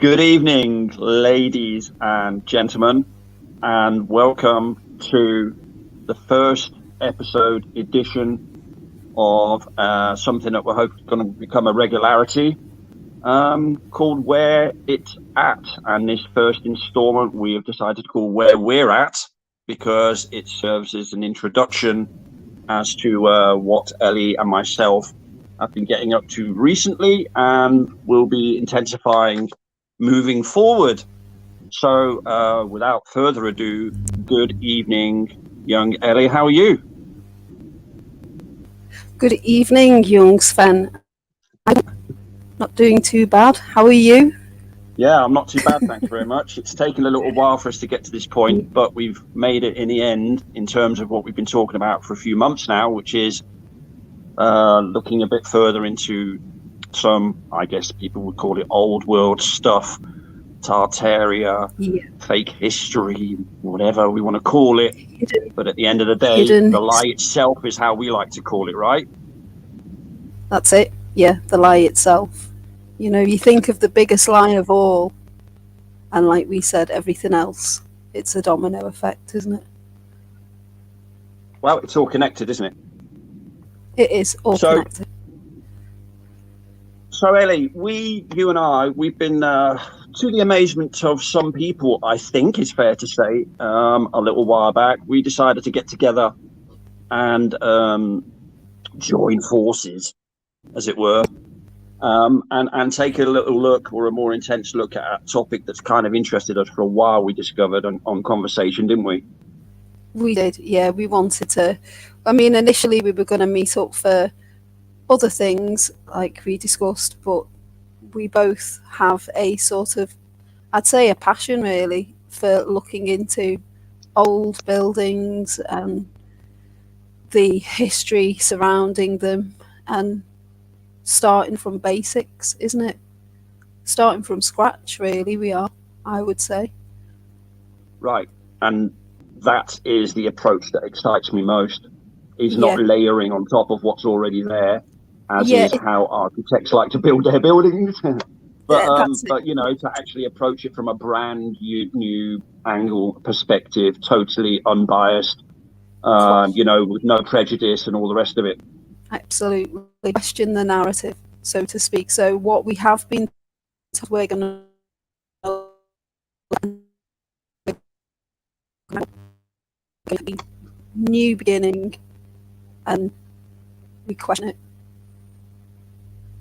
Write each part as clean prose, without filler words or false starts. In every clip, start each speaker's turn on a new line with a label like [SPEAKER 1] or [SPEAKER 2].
[SPEAKER 1] Good evening, ladies and gentlemen, and welcome to the first episode edition of something that we're hoping is going to become a regularity, called Where It's At. And this first installment we have decided to call Where We're At, because it serves as an introduction as to what Ellie and myself have been getting up to recently and will be intensifying moving forward. So without further ado, good evening, young Ellie. How are you?
[SPEAKER 2] Good evening, young Sven. I'm not doing too bad. How are you?
[SPEAKER 1] Yeah, I'm not too bad, thanks very much. It's taken a little while for us to get to this point, but we've made it in the end in terms of what we've been talking about for a few months now, which is looking a bit further into some, I guess people would call it old world stuff, Tartaria, fake history, whatever we want to call it. But at the end of the day, the lie itself is how we like to call it, right?
[SPEAKER 2] That's it. Yeah, the lie itself. You know, you think of the biggest lie of all, and like we said, everything else, it's a domino effect, isn't it?
[SPEAKER 1] Well, it's all connected, isn't it?
[SPEAKER 2] It is all connected.
[SPEAKER 1] So Ellie, you and I, we've been, to the amazement of some people, I think it's fair to say, a little while back, we decided to get together and join forces, as it were, and take a little look, or a more intense look, at a topic that's kind of interested us for a while. We discovered on conversation, didn't we?
[SPEAKER 2] We did, yeah. We wanted to. I mean, initially we were going to meet up for other things, like we discussed, but we both have a sort of, I'd say, a passion really for looking into old buildings and the history surrounding them, and starting from basics, isn't it? Starting from scratch, really, we are, I would say.
[SPEAKER 1] Right, and that is the approach that excites me most. Is not layering on top of what's already there, as is how architects like to build their buildings. But you know, to actually approach it from a brand new angle, perspective, totally unbiased, you know, with no prejudice and all the rest of it.
[SPEAKER 2] Absolutely. Question the narrative, so to speak. So what we have been told, we're going to new beginning, and we question it.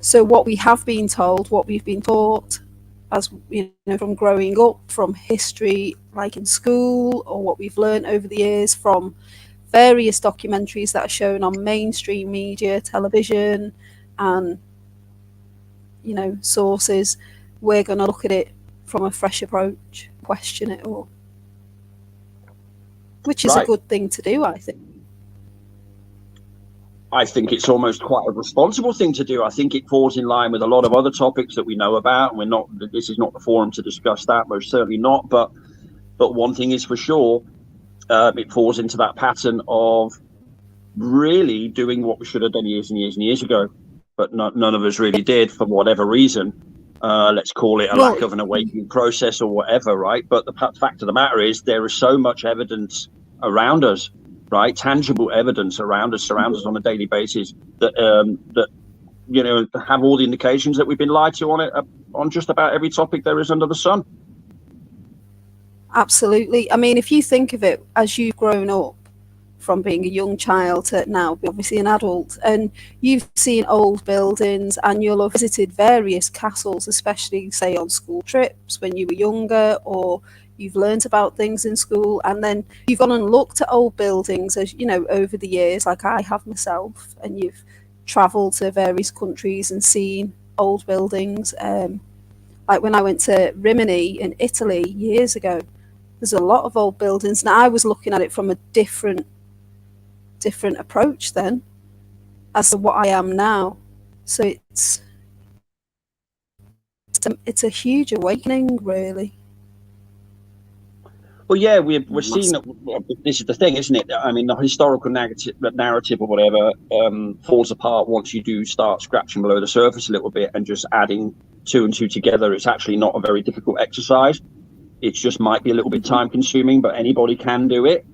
[SPEAKER 2] So what we have been told, what we've been taught, as you know, from growing up, from history, like in school, or what we've learned over the years from various documentaries that are shown on mainstream media, television, and you know, sources, we're going to look at it from a fresh approach, question it all, which is a good thing to do, I think.
[SPEAKER 1] I think it's almost quite a responsible thing to do. I think it falls in line with a lot of other topics that we know about. And this is not the forum to discuss that, most certainly not. But one thing is for sure, it falls into that pattern of really doing what we should have done years and years and years ago. But none of us really did, for whatever reason. Let's call it a lack of an awakening process or whatever, right? But the fact of the matter is, there is so much evidence around us, right? Tangible evidence around us, surrounds us on a daily basis, that you know, have all the indications that we've been lied to on just about every topic there is under the sun.
[SPEAKER 2] Absolutely. I mean, if you think of it, as you've grown up from being a young child to now obviously an adult, and you've seen old buildings, and you'll have visited various castles, especially say on school trips when you were younger, or you've learned about things in school, and then you've gone and looked at old buildings, as you know, over the years, like I have myself, and you've traveled to various countries and seen old buildings. Like when I went to Rimini in Italy years ago, there's a lot of old buildings. Now I was looking at it from a different approach then as to what I am now. So it's a huge awakening, really.
[SPEAKER 1] Well, yeah, we're seeing that. This is the thing, isn't it? I mean, the historical narrative or whatever falls apart once you do start scratching below the surface a little bit and just adding two and two together, it's actually not a very difficult exercise. It just might be a little bit time consuming, but anybody can do it.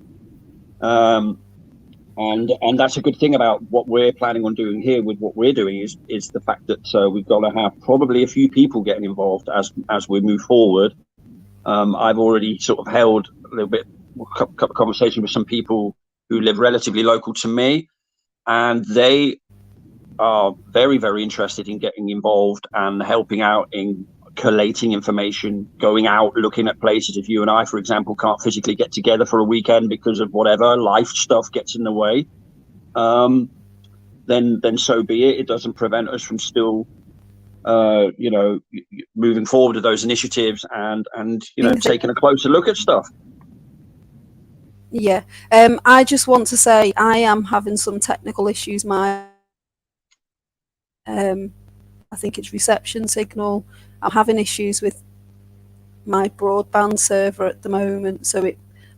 [SPEAKER 1] And that's a good thing about what we're planning on doing here with what we're doing is the fact that we've got to have probably a few people getting involved as we move forward. I've already sort of held a little bit couple of conversation with some people who live relatively local to me, and they are very, very interested in getting involved and helping out in collating information, going out, looking at places. If you and I, for example, can't physically get together for a weekend because of whatever life stuff gets in the way, then so be it. It doesn't prevent us from still, moving forward with those initiatives and taking a closer look at stuff.
[SPEAKER 2] Yeah. I just want to say I am having some technical issues. I think it's reception signal. I'm having issues with my broadband server at the moment, so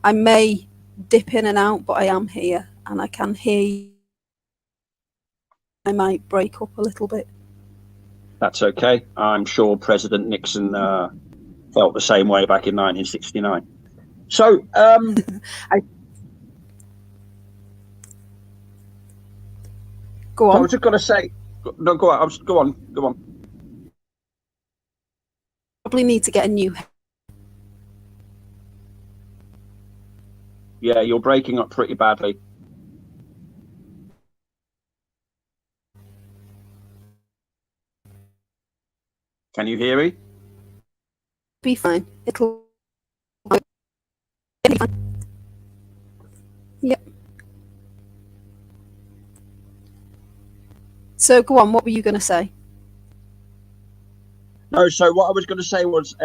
[SPEAKER 2] I may dip in and out, but I am here and I can hear you. I might break up a little bit.
[SPEAKER 1] That's okay. I'm sure President Nixon felt the same way back in 1969. So,
[SPEAKER 2] Go on.
[SPEAKER 1] I was just going to say, no, go on. Go on.
[SPEAKER 2] Probably need to get a new.
[SPEAKER 1] Yeah, you're breaking up pretty badly. Can you hear me?
[SPEAKER 2] Be fine. It'll be fine. Yep. So go on, what were you going to say?
[SPEAKER 1] No, so what I was going to say was,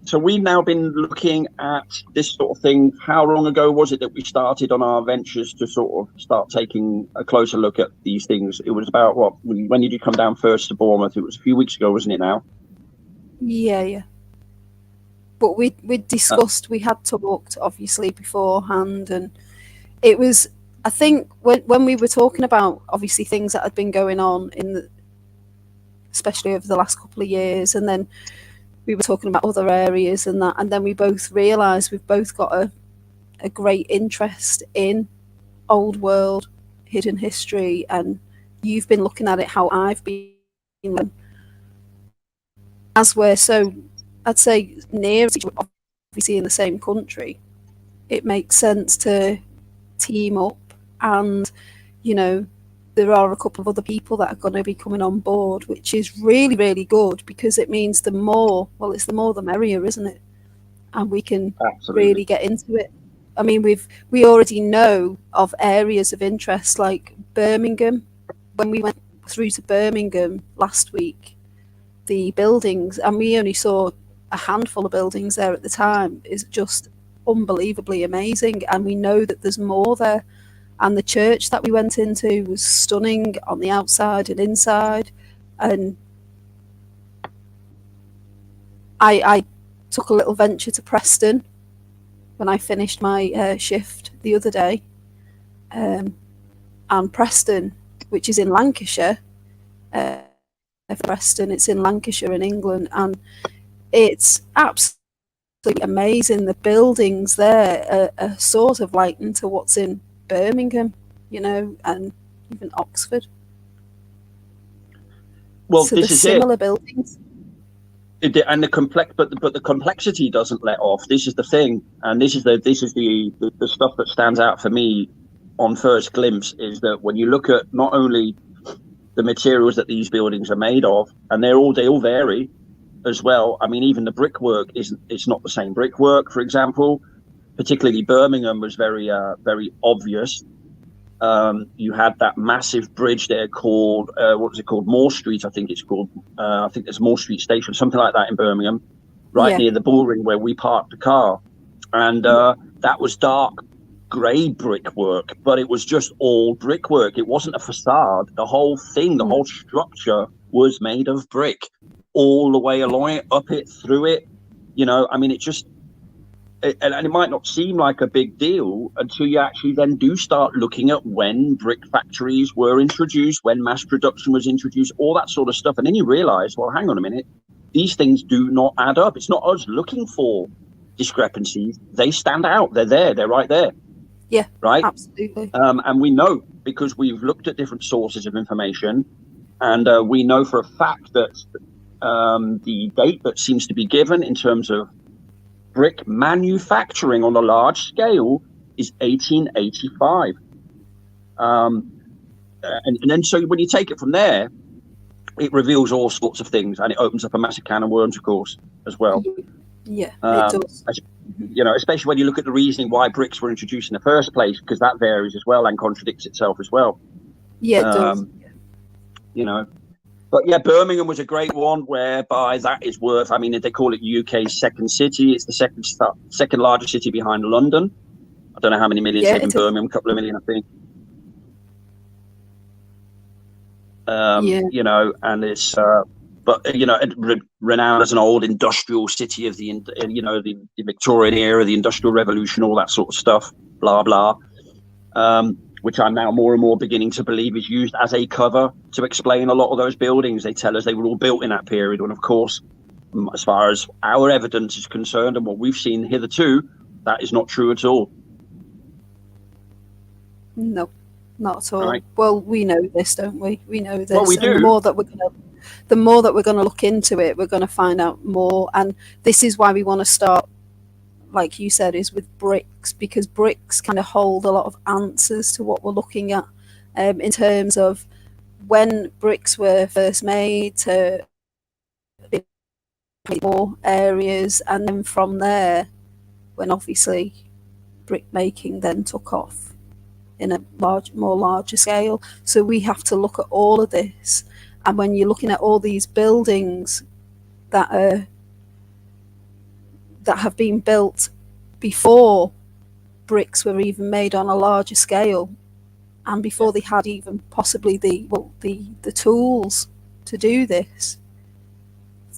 [SPEAKER 1] so we've now been looking at this sort of thing. How long ago was it that we started on our ventures to sort of start taking a closer look at these things? It was about when did you come down first to Bournemouth? It was a few weeks ago, wasn't it now?
[SPEAKER 2] Yeah. But we discussed, we had talked obviously beforehand, and it was, I think when we were talking about obviously things that had been going on especially over the last couple of years, and then we were talking about other areas and that, and then we both realised we've both got a great interest in old world, hidden history, and you've been looking at it how I've been. As we're so, I'd say, near each other, obviously in the same country, it makes sense to team up, and there are a couple of other people that are going to be coming on board, which is really, really good, because it means the more the merrier, isn't it? And we can really get into it. I mean, we already know of areas of interest like Birmingham. When we went through to Birmingham last week, the buildings, and we only saw a handful of buildings there at the time, is just unbelievably amazing, and we know that there's more there. And the church that we went into was stunning on the outside and inside. And I took a little venture to Preston when I finished my shift the other day. And Preston, which is in Lancashire, Preston, it's in Lancashire in England, and it's absolutely amazing. The buildings there are sort of likened to what's in Birmingham, and even Oxford.
[SPEAKER 1] Well,
[SPEAKER 2] so
[SPEAKER 1] this is
[SPEAKER 2] similar buildings.
[SPEAKER 1] And but the complexity doesn't let off. This is the thing, and this is the stuff that stands out for me on first glimpse, is that when you look at not only the materials that these buildings are made of, and they all vary as well. I mean, even the brickwork it's not the same brickwork, for example. Particularly Birmingham was very obvious. You had that massive bridge there called, what was it called? Moore Street, I think it's called. I think there's Moore Street Station, something like that in Birmingham, right near the Bullring where we parked the car. And that was dark grey brickwork, but it was just all brickwork. It wasn't a facade. The whole thing, the whole structure was made of brick all the way along it, up it, through it. I mean, it just... And it might not seem like a big deal until you actually then do start looking at when brick factories were introduced, when mass production was introduced, all that sort of stuff. And then you realize, well, hang on a minute, these things do not add up. It's not us looking for discrepancies. They stand out. They're there. They're right there.
[SPEAKER 2] Yeah,
[SPEAKER 1] right.
[SPEAKER 2] Absolutely.
[SPEAKER 1] And we know because we've looked at different sources of information, and we know for a fact that the date that seems to be given in terms of brick manufacturing on a large scale is 1885. And then so when you take it from there, it reveals all sorts of things, and it opens up a massive can of worms, of course, as well.
[SPEAKER 2] Yeah, it does.
[SPEAKER 1] You know, especially when you look at the reasoning why bricks were introduced in the first place, because that varies as well and contradicts itself as well.
[SPEAKER 2] Yeah, it does.
[SPEAKER 1] You know, but yeah, Birmingham was a great one, whereby that is worth. I mean, they call it UK's second city. It's the second largest city behind London. I don't know how many millions live in Birmingham. A couple of million, I think. You know, and it's but you know, renowned as an old industrial city of the you know, the Victorian era, the Industrial Revolution, all that sort of stuff, blah blah, which I'm now more and more beginning to believe is used as a cover to explain a lot of those buildings. They tell us they were all built in that period, and of course, as far as our evidence is concerned and what we've seen hitherto, that is not true at all.
[SPEAKER 2] No, not at all.
[SPEAKER 1] Right.
[SPEAKER 2] Well, we know this, don't we? We know this.
[SPEAKER 1] Well, we do.
[SPEAKER 2] And the more that we're going to look into it, we're going to find out more. And this is why we want to start, like you said, is with bricks, because bricks kind of hold a lot of answers to what we're looking at, in terms of when bricks were first made, to more areas, and then from there, when obviously brick making then took off in a larger scale. So we have to look at all of this. And when you're looking at all these buildings that have been built before bricks were even made on a larger scale, and before they had even possibly the tools to do this,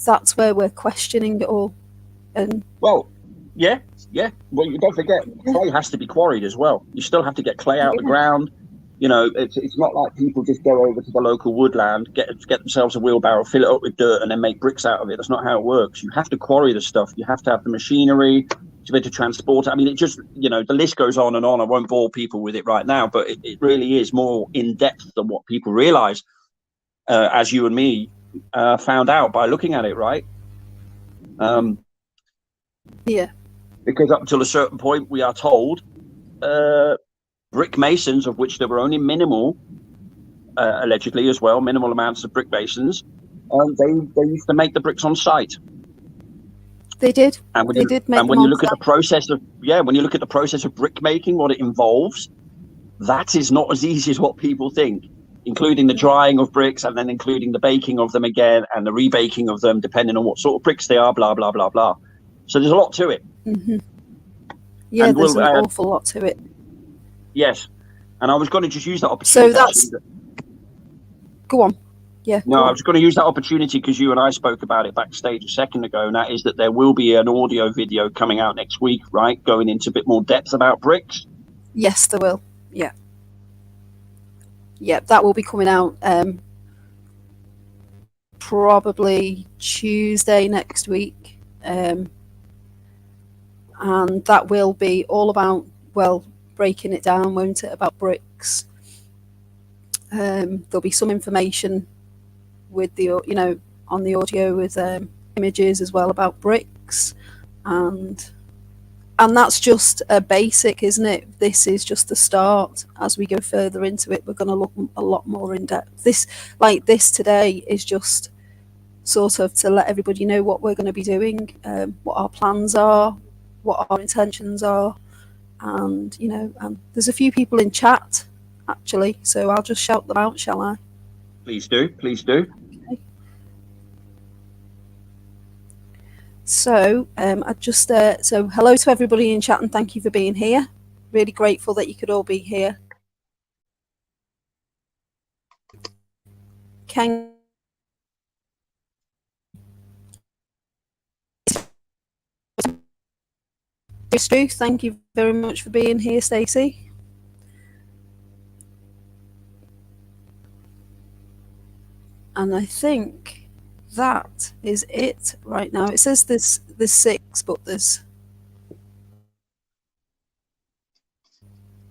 [SPEAKER 2] that's where we're questioning it all. And
[SPEAKER 1] well, yeah. Well, you don't forget, clay has to be quarried as well. You still have to get clay out of the ground. You know, it's not like people just go over to the local woodland, get themselves a wheelbarrow, fill it up with dirt, and then make bricks out of it. That's not how it works. You have to quarry the stuff. You have to have the machinery to be able to transport it. I mean, it just, you know, the list goes on and on. I won't bore people with it right now, but it really is more in depth than what people realize, as you and me found out by looking at it, right?
[SPEAKER 2] Yeah.
[SPEAKER 1] Because up until a certain point, we are told brick masons, of which there were only minimal, allegedly as well, minimal amounts of brick masons, they used to make the bricks on site.
[SPEAKER 2] They did.
[SPEAKER 1] And when
[SPEAKER 2] they
[SPEAKER 1] you,
[SPEAKER 2] did make
[SPEAKER 1] and when
[SPEAKER 2] them
[SPEAKER 1] you
[SPEAKER 2] on
[SPEAKER 1] look
[SPEAKER 2] site.
[SPEAKER 1] at the process of when you look at the process of brick making, what it involves, that is not as easy as what people think, including the drying of bricks and then including the baking of them again and the rebaking of them, depending on what sort of bricks they are, blah blah blah blah. So there's a lot to it.
[SPEAKER 2] Mm-hmm. Yeah, and there's an awful lot to it.
[SPEAKER 1] Yes, and I was going to just use that opportunity.
[SPEAKER 2] So that's. Go on. Yeah.
[SPEAKER 1] No, I was going to use that opportunity because you and I spoke about it backstage a second ago, and that is that there will be an audio video coming out next week, right? Going into a bit more depth about bricks.
[SPEAKER 2] Yes, there will. Yeah. Yeah, that will be coming out probably Tuesday next week. And that will be all about, well, breaking it down, won't it, about bricks. There'll be some information with the, you know, on the audio with images as well about bricks, and that's just a basic, isn't it? This is just the start. As we go further into it, we're going to look a lot more in depth. This today is just sort of to let everybody know what we're going to be doing, what our plans are, what our intentions are, and you know, there's a few people in chat actually, so I'll just shout them out, shall I?
[SPEAKER 1] Please do, please do.
[SPEAKER 2] Okay. So I just so hello to everybody in chat and thank you for being here. Really grateful that you could all be here. Ken, Stu, thank you very much for being here, Stacey. And I think that is it right now. It says there's 6, but there's...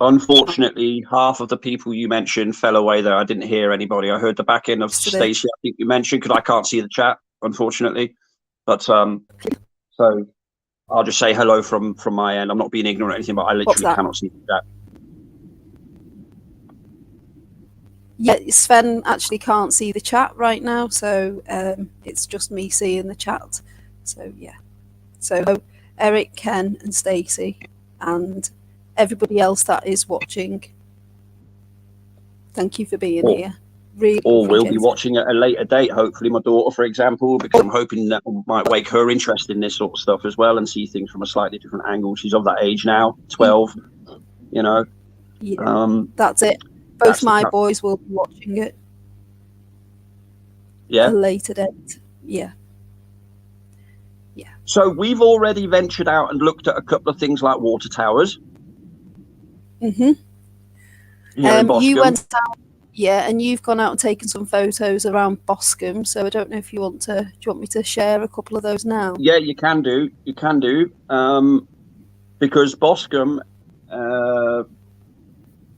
[SPEAKER 1] Unfortunately, half of the people you mentioned fell away there. I didn't hear anybody. I heard the back end of Stacey, I think you mentioned, because I can't see the chat, unfortunately. But so I'll just say hello from my end. I'm not being ignorant or anything, but I literally cannot see the chat.
[SPEAKER 2] Yeah, Sven actually can't see the chat right now, so it's just me seeing the chat. So yeah. So Eric, Ken, and Stacey, and everybody else that is watching, thank you for being here. Really,
[SPEAKER 1] or we'll be watching at a later date, hopefully my daughter, for example, because I'm hoping that might wake her interest in this sort of stuff as well and see things from a slightly different angle. She's of that age now, 12, you know.
[SPEAKER 2] Yeah, that's it. Both my boys will be watching it.
[SPEAKER 1] Yeah.
[SPEAKER 2] At a later date. Yeah. Yeah.
[SPEAKER 1] So we've already ventured out and looked at a couple of things like water towers.
[SPEAKER 2] Mm-hmm.
[SPEAKER 1] Here in Boscombe.
[SPEAKER 2] You went out, yeah, and you've gone out and taken some photos around Boscombe. So I don't know if you want to. Do you want me to share a couple of those now?
[SPEAKER 1] Yeah, you can do. You can do. Because Boscombe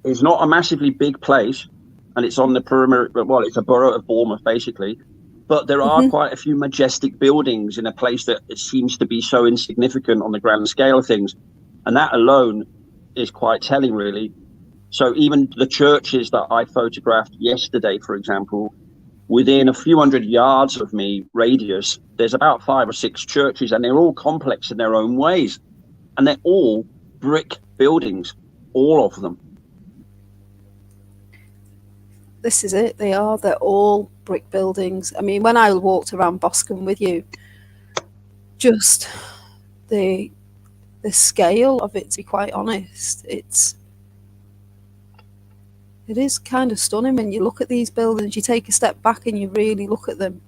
[SPEAKER 1] is not a massively big place, and it's on the perimeter. Well, it's a borough of Bournemouth, basically. But there are quite a few majestic buildings in a place that it seems to be so insignificant on the grand scale of things. And that alone is quite telling, really. So even the churches that I photographed yesterday, for example, within a few hundred yards of me radius, there's about 5 or 6 churches, and they're all complex in their own ways. And they're all brick buildings, all of them.
[SPEAKER 2] This is it. They're all brick buildings. I mean, when I walked around Boscombe with you, just the scale of it, to be quite honest, it is kind of stunning when you look at these buildings. You take a step back and you really look at them.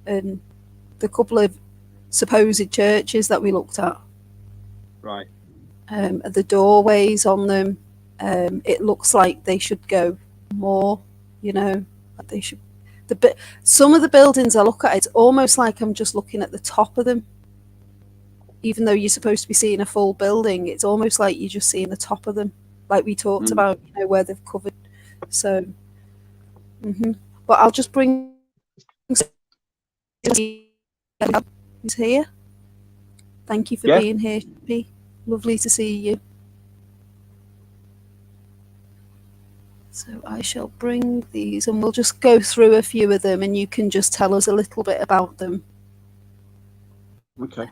[SPEAKER 2] And the couple of supposed churches that we looked at,
[SPEAKER 1] right,
[SPEAKER 2] the doorways on them, it looks like they should go more, you know, like they should. Some of the buildings I look at, it's almost like I'm just looking at the top of them. Even though you're supposed to be seeing a full building, it's almost like you're just seeing the top of them, like we talked about, you know, where they've covered. So, but I'll just bring who's here. Thank you for being here, Shippy. Lovely to see you. So I shall bring these and we'll just go through a few of them and you can just tell us a little bit about them.
[SPEAKER 1] Okay.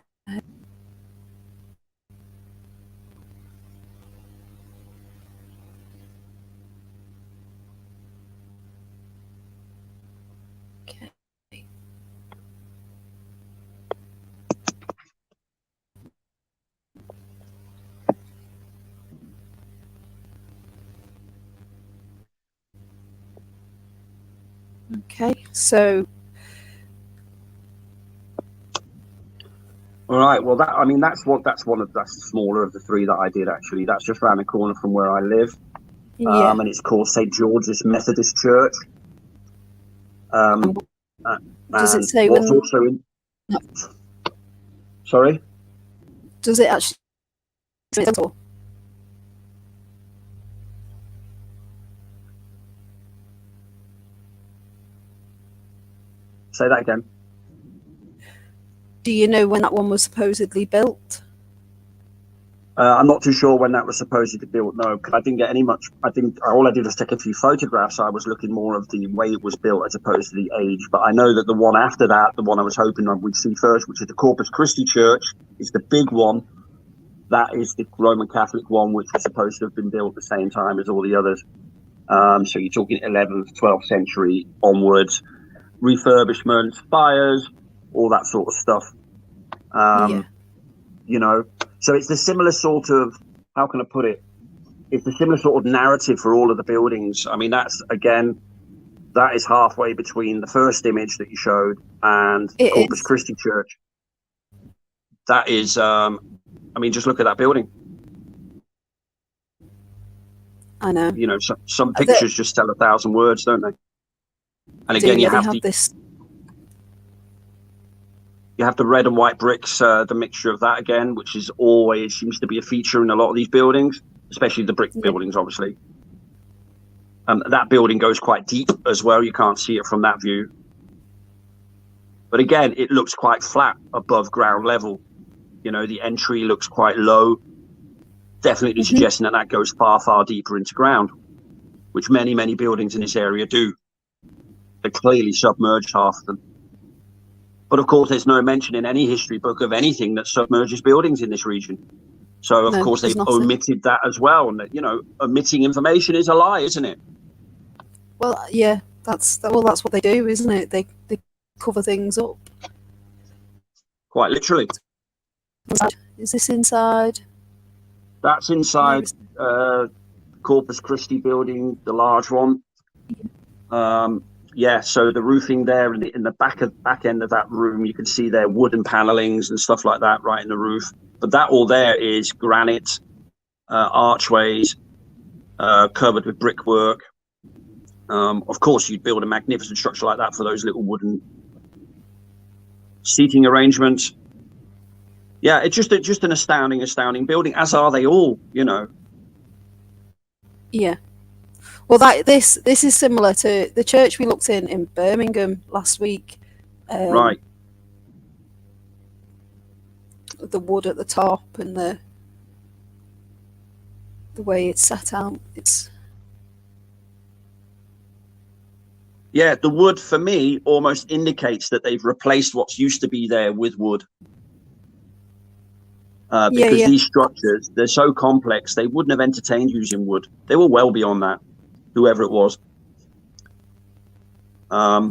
[SPEAKER 2] Okay, so.
[SPEAKER 1] All right. Well, that's one of the smaller of the 3 that I did actually. That's just around the corner from where I live, and it's called St. George's Methodist Church.
[SPEAKER 2] Does it say
[SPEAKER 1] what's also in? No. Sorry.
[SPEAKER 2] Does it actually?
[SPEAKER 1] Say that again.
[SPEAKER 2] Do you know when that one was supposedly built?
[SPEAKER 1] I'm not too sure when that was supposedly built, no, because I didn't get much. All I did was take a few photographs. I was looking more of the way it was built as opposed to the age. But I know that the one after that, the one I was hoping we'd see first, which is the Corpus Christi Church, is the big one. That is the Roman Catholic one, which was supposed to have been built at the same time as all the others. So you're talking 11th, 12th century onwards, refurbishments, fires, all that sort of stuff. You know, so it's the similar sort of, how can I put it? It's the similar sort of narrative for all of the buildings. I mean, that is halfway between the first image that you showed and Corpus Christi Church. That is, just look at that building.
[SPEAKER 2] I know.
[SPEAKER 1] You know, some pictures just tell 1,000 words, don't they? And again, you have to. You have the red and white bricks, the mixture of that again, which is always seems to be a feature in a lot of these buildings, especially the brick buildings, obviously. That building goes quite deep as well. You can't see it from that view. But again, it looks quite flat above ground level. You know, the entry looks quite low, definitely suggesting that that goes far, far deeper into ground, which many, many buildings in this area do. They're clearly submerged, half of them. But of course, there's no mention in any history book of anything that submerges buildings in this region. So of course they've omitted that as well. And you know, omitting information is a lie, isn't it?
[SPEAKER 2] Well, yeah, that's what they do, isn't it? They cover things up.
[SPEAKER 1] Quite literally.
[SPEAKER 2] Is this inside?
[SPEAKER 1] That's inside Corpus Christi building, the large one. Yeah, so the roofing there in the back end of that room, you can see there wooden panelings and stuff like that right in the roof. But that all there is granite, archways, covered with brickwork. Of course, you'd build a magnificent structure like that for those little wooden seating arrangements. Yeah, it's just an astounding building, as are they all, you know.
[SPEAKER 2] Yeah. Well, this is similar to the church we looked in Birmingham last week.
[SPEAKER 1] Right.
[SPEAKER 2] The wood at the top and the way it's set out.
[SPEAKER 1] Yeah, the wood for me almost indicates that they've replaced what's used to be there with wood. Because these structures, they're so complex, they wouldn't have entertained using wood. They were well beyond that, whoever it was.
[SPEAKER 2] When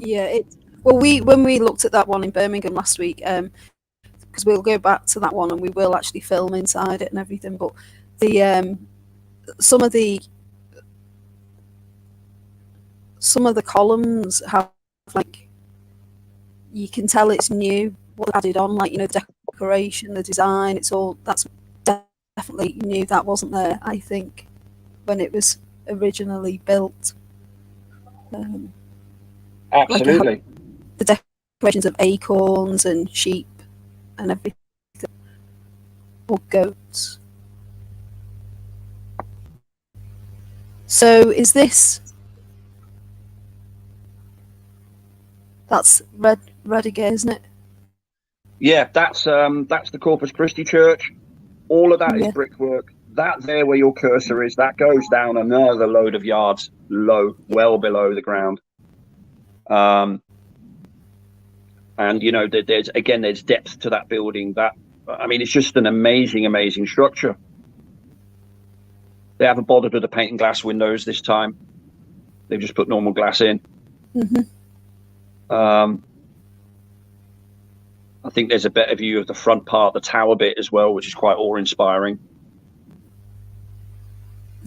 [SPEAKER 2] we looked at that one in Birmingham last week, because we'll go back to that one and we will actually film inside it and everything. But some of the columns have, like, you can tell it's new. What added on, like, you know, the decoration, the design, that's definitely new. That wasn't there, I think, when it was originally built.
[SPEAKER 1] Absolutely.
[SPEAKER 2] Like the decorations of acorns and sheep and everything, or goats. So is this? That's red again, isn't it?
[SPEAKER 1] Yeah, that's the Corpus Christi Church. All of that is brickwork. That there where your cursor is, that goes down another load of yards low, well below the ground. And you know, there's depth to that building. It's just an amazing structure. They haven't bothered with the paint and glass windows this time. They've just put normal glass in. I think there's a better view of the front part, the tower bit as well, which is quite awe-inspiring.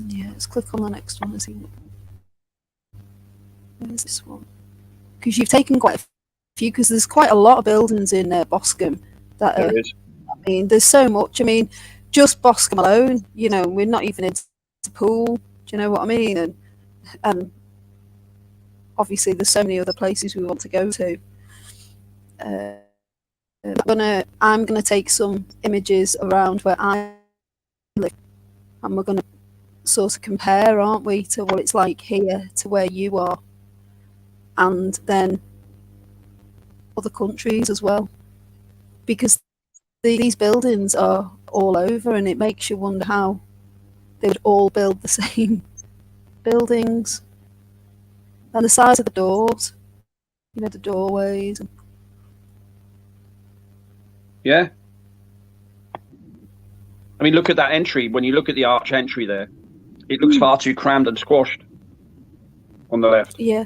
[SPEAKER 2] Yeah, let's click on the next one and see. Where's this one? Because you've taken quite a few, because there's quite a lot of buildings in Boscombe. There is. I mean, there's so much. I mean, just Boscombe alone, you know, we're not even into Poole. Do you know what I mean? And obviously there's so many other places we want to go to. I'm gonna take some images around where I live, and we're gonna sort of compare, aren't we, to what it's like here to where you are, and then other countries as well, because these buildings are all over, and it makes you wonder how they would all build the same buildings, and the size of the doors, you know, the doorways.
[SPEAKER 1] Yeah. I mean, look at that entry. When you look at the arch entry there, it looks far too crammed and squashed on the left.
[SPEAKER 2] Yeah.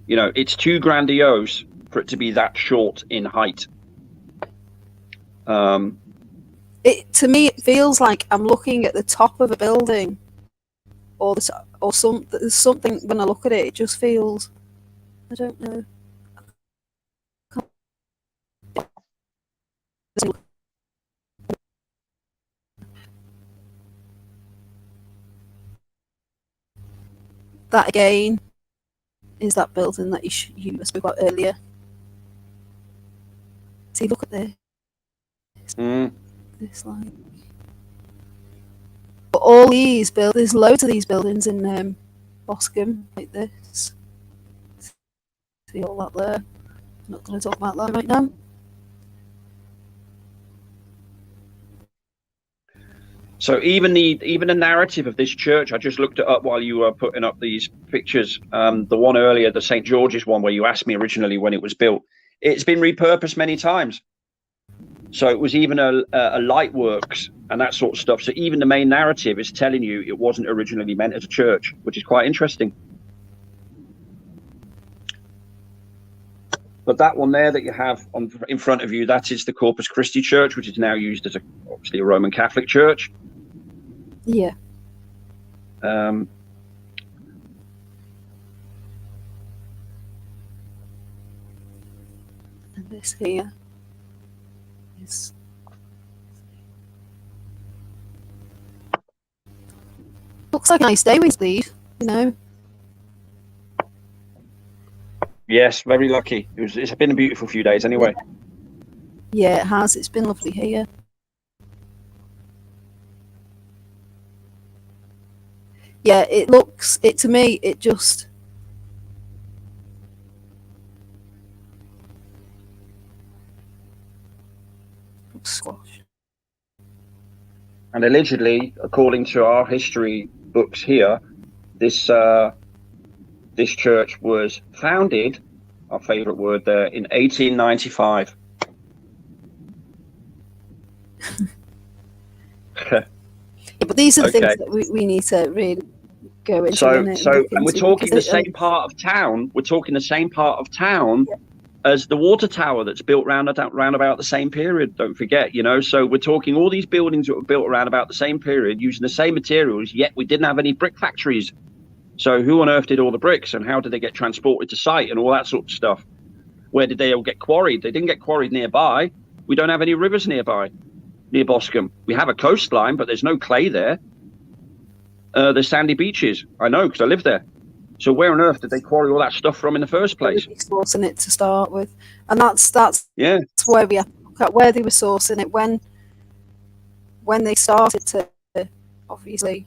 [SPEAKER 1] You know, it's too grandiose for it to be that short in height.
[SPEAKER 2] To me, it feels like I'm looking at the top of a building, or something. When I look at it, it just feels, I don't know. That again is that building that you spoke about earlier. See, look at this.
[SPEAKER 1] Mm.
[SPEAKER 2] This like. But all these buildings, there's loads of these buildings in Boscombe like this. See all that there. I'm not going to talk about that right now.
[SPEAKER 1] So even the narrative of this church, I just looked it up while you were putting up these pictures. The one earlier, the St. George's one, where you asked me originally when it was built, it's been repurposed many times. So it was even a light works and that sort of stuff. So even the main narrative is telling you it wasn't originally meant as a church, which is quite interesting. But that one there that you have in front of you, that is the Corpus Christi Church, which is now used as obviously a Roman Catholic church.
[SPEAKER 2] Yeah.
[SPEAKER 1] And
[SPEAKER 2] this here is. Looks like a nice day with these, you know.
[SPEAKER 1] Yes, very lucky. It's been a beautiful few days anyway.
[SPEAKER 2] Yeah, it has. It's been lovely here. Yeah, to me, it just. Squash.
[SPEAKER 1] And allegedly, according to our history books here, this church was founded, our favourite word there, in 1895.
[SPEAKER 2] But these are the things that we need to really go into.
[SPEAKER 1] And we're talking the same part of town. We're talking the same part of town as the water tower that's built round about the same period. Don't forget, you know. So we're talking all these buildings that were built around about the same period, using the same materials. Yet we didn't have any brick factories. So who on earth did all the bricks, and how did they get transported to site, and all that sort of stuff? Where did they all get quarried? They didn't get quarried nearby. We don't have any rivers nearby. Near Boscombe, we have a coastline, but there's no clay there. There's sandy beaches. I know, because I live there. So where on earth did they quarry all that stuff from in the first place?
[SPEAKER 2] Sourcing it to start with, and that's where we have to look at where they were sourcing it when they started to obviously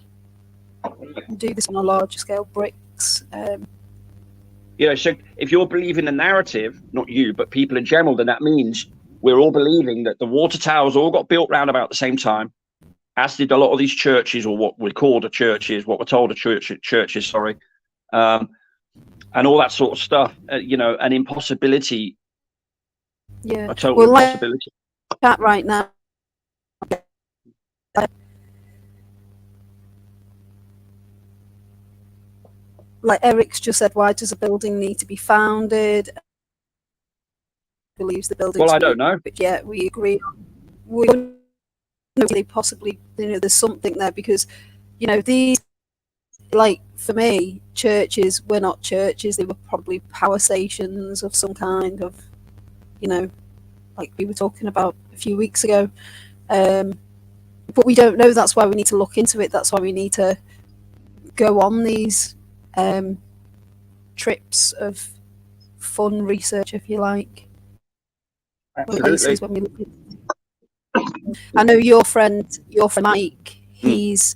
[SPEAKER 2] do this on a larger scale, bricks.
[SPEAKER 1] So if you're believing the narrative, not you, but people in general, then that means we're all believing that the water towers all got built round about the same time, as did a lot of these churches, or what we're called what we're told churches, sorry. And all that sort of stuff, an impossibility.
[SPEAKER 2] Yeah,
[SPEAKER 1] a total impossibility.
[SPEAKER 2] That right now. Like Eric's just said, why does a building need to be founded? Believes the building.
[SPEAKER 1] Well, I don't know.
[SPEAKER 2] But yeah, we agree. We don't know possibly, there's something there because, these. Like for me, churches were not churches. They were probably power stations of some kind of, like we were talking about a few weeks ago. But we don't know. That's why we need to look into it. That's why we need to go on these trips of fun research, if you like.
[SPEAKER 1] Absolutely.
[SPEAKER 2] I know your friend Mike. He's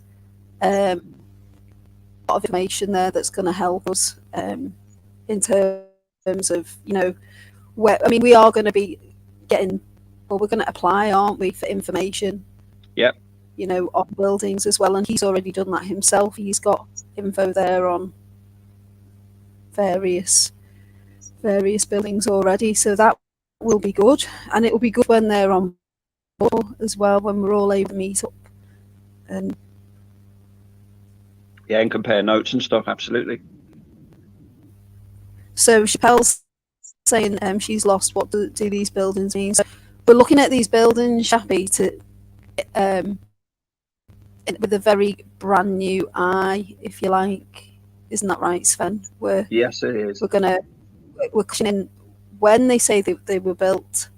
[SPEAKER 2] of information there that's going to help us in terms of where we are going to be getting, we're going to apply, aren't we, for information on buildings as well, and he's already done that himself. He's got info there on various buildings already, so that will be good, and it will be good when they're on board as well, when we're all able to meet up and
[SPEAKER 1] and compare notes and stuff. Absolutely.
[SPEAKER 2] So Chappelle's saying she's lost. What do these buildings mean? So we're looking at these buildings, Shappy, with a very brand new eye, if you like. Isn't that right, Sven?
[SPEAKER 1] Yes, it is.
[SPEAKER 2] We're questioning when they say they were built.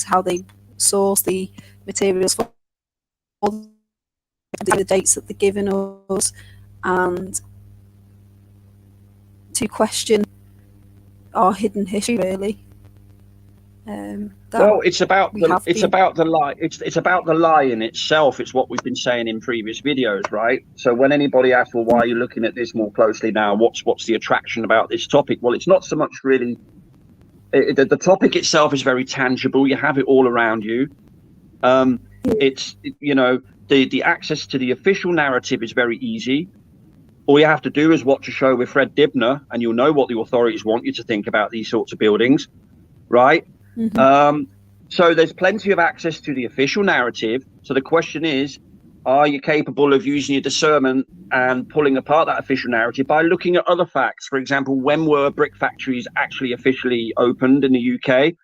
[SPEAKER 2] How they source the materials for the dates that they're giving us, and to question our hidden history, really.
[SPEAKER 1] Well, it's about
[SPEAKER 2] we
[SPEAKER 1] the
[SPEAKER 2] have
[SPEAKER 1] it's
[SPEAKER 2] been-
[SPEAKER 1] about the lie. It's about the lie in itself. It's what we've been saying in previous videos, right? So when anybody asks, well, why are you looking at this more closely now? What's the attraction about this topic? Well, it's not so much really. The topic itself is very tangible. You have it all around you. It's the access to the official narrative is very easy. All you have to do is watch a show with Fred Dibner, and you'll know what the authorities want you to think about these sorts of buildings, right? So there's plenty of access to the official narrative. So the question is, are you capable of using your discernment and pulling apart that official narrative by looking at other facts? For example, when were brick factories actually officially opened in the UK?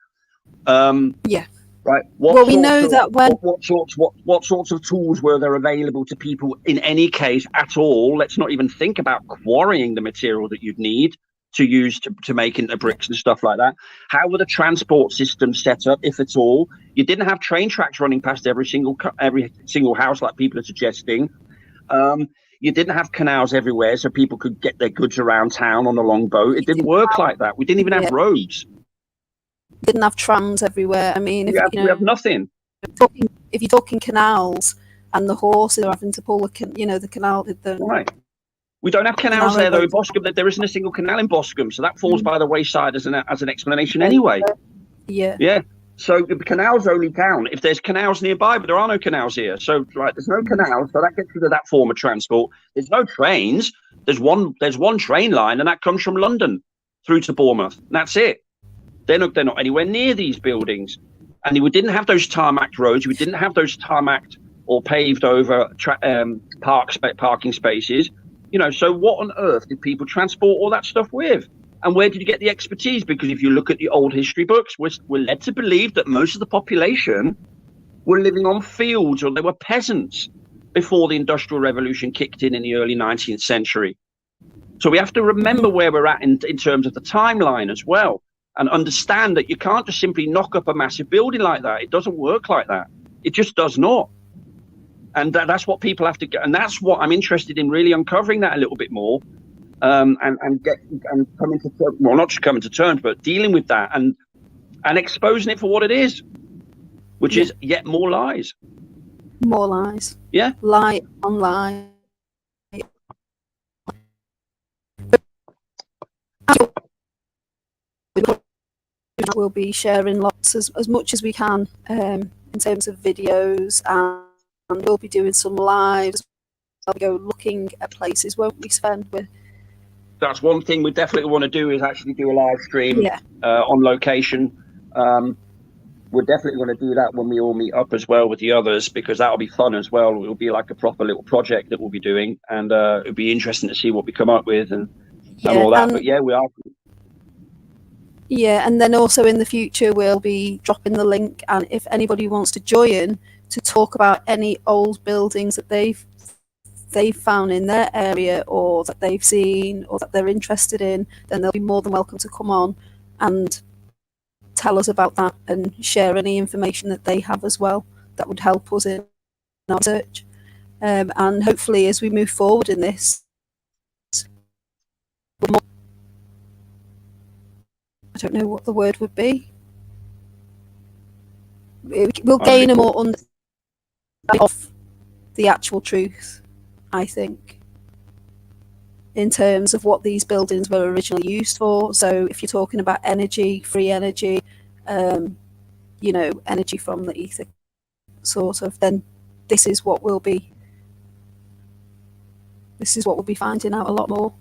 [SPEAKER 1] Right.
[SPEAKER 2] We know that when
[SPEAKER 1] what sorts of tools were there available to people in any case at all? Let's not even think about quarrying the material that you'd need to use to make into bricks and stuff like that. How were the transport systems set up, if at all? You didn't have train tracks running past every single house like people are suggesting. You didn't have canals everywhere so people could get their goods around town on a long boat. It didn't work like that. We didn't even have roads.
[SPEAKER 2] Didn't have trams everywhere. I mean,
[SPEAKER 1] we have nothing.
[SPEAKER 2] If you're talking canals and the horses are having to pull the canal.
[SPEAKER 1] Right. We don't have canals there though in Boscombe. There isn't a single canal in Boscombe, so that falls by the wayside as an explanation anyway.
[SPEAKER 2] Yeah.
[SPEAKER 1] So the canals only count if there's canals nearby, but there are no canals here. So there's no canals, so that gets rid of that form of transport. There's no trains. There's one train line, and that comes from London through to Bournemouth. And that's it. They're not anywhere near these buildings, and we didn't have those tarmacked roads. We didn't have those tarmacked or paved over parking spaces. So what on earth did people transport all that stuff with? And where did you get the expertise? Because if you look at the old history books, we're led to believe that most of the population were living on fields, or they were peasants before the Industrial Revolution kicked in the early 19th century. So we have to remember where we're at in terms of the timeline as well, and understand that you can't just simply knock up a massive building like that. It doesn't work like that. It just does not. And that's what people have to get. And that's what I'm interested in, really uncovering that a little bit more, and coming to terms, well, not just coming to terms, but dealing with that and exposing it for what it is, which is yet more lies.
[SPEAKER 2] More lies.
[SPEAKER 1] Yeah.
[SPEAKER 2] Lie on lie. We'll be sharing lots as much as we can in terms of videos, and we'll be doing some lives. I'll go looking at places, won't we, Sven?
[SPEAKER 1] That's one thing we definitely want to do, is actually do a live stream on location. We're definitely going to do that when we all meet up as well with the others, because that'll be fun as well. It'll be like a proper little project that we'll be doing, and it'll be interesting to see what we come up with and all that. But we are.
[SPEAKER 2] Yeah, and then also in the future we'll be dropping the link, and if anybody wants to join to talk about any old buildings that they've found in their area, or that they've seen, or that they're interested in, then they'll be more than welcome to come on and tell us about that and share any information that they have as well that would help us in our research. And hopefully as we move forward in this, I don't know what the word would be. We'll gain a more understanding of the actual truth, I think, in terms of what these buildings were originally used for. So if you're talking about energy, free energy, energy from the ether, sort of, then this is what we'll be finding out a lot more.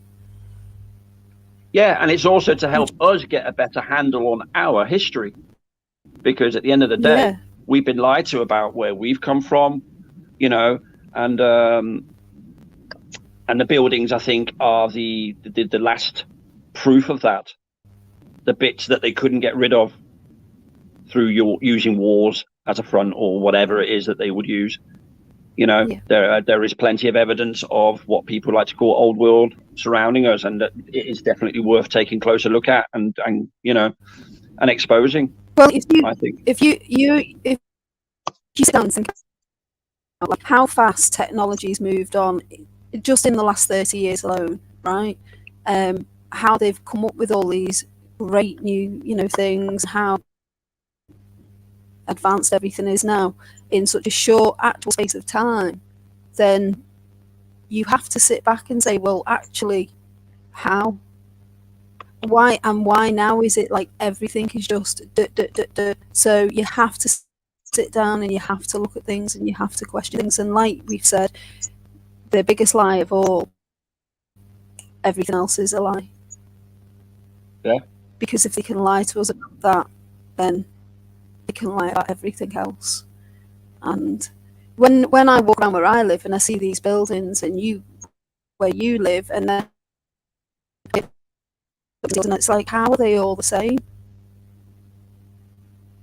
[SPEAKER 1] Yeah, and it's also to help us get a better handle on our history, because at the end of the day, we've been lied to about where we've come from, and the buildings, I think, are the last proof of that. The bits that they couldn't get rid of through using wars as a front, or whatever it is that they would use. There is plenty of evidence of what people like to call old world surrounding us, and it is definitely worth taking a closer look at and exposing.
[SPEAKER 2] Well, if you sit down and think about how fast technology's moved on just in the last 30 years alone, right? How they've come up with all these great new, things, how advanced everything is now in such a short actual space of time, then you have to sit back and say, well, actually, how? Why now is it like everything is just so you have to sit down and you have to look at things and you have to question things. And like we've said, the biggest lie of all, everything else is a lie.
[SPEAKER 1] Yeah.
[SPEAKER 2] Because if they can lie to us about that, then they can lie about everything else. And when I walk around where I live and I see these buildings and where you live, and then it's like, how are they all the same?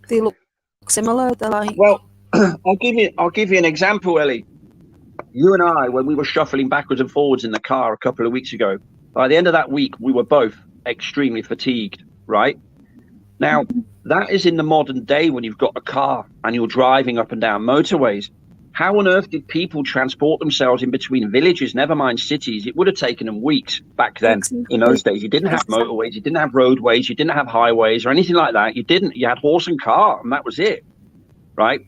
[SPEAKER 2] They look similar. They're like,
[SPEAKER 1] well, I'll give you an example, Ellie. You and I, when we were shuffling backwards and forwards in the car a couple of weeks ago, by the end of that week, we were both extremely fatigued, right? Now, that is in the modern day when you've got a car and you're driving up and down motorways. How on earth did people transport themselves in between villages, never mind cities? It would have taken them weeks back then. In those days, you didn't have motorways, you didn't have roadways, you didn't have highways or anything like that. You had horse and car, and that was it, right?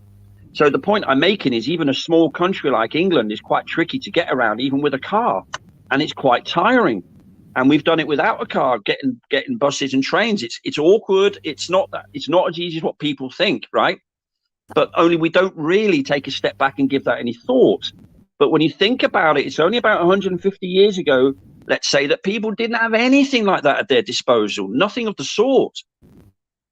[SPEAKER 1] So the point I'm making is even a small country like England is quite tricky to get around, even with a car, and it's quite tiring. And we've done it without a car, getting buses and trains. It's awkward. It's not as easy as what people think, right? But only we don't really take a step back and give that any thought. But when you think about it, it's only about 150 years ago, let's say, that people didn't have anything like that at their disposal, nothing of the sort,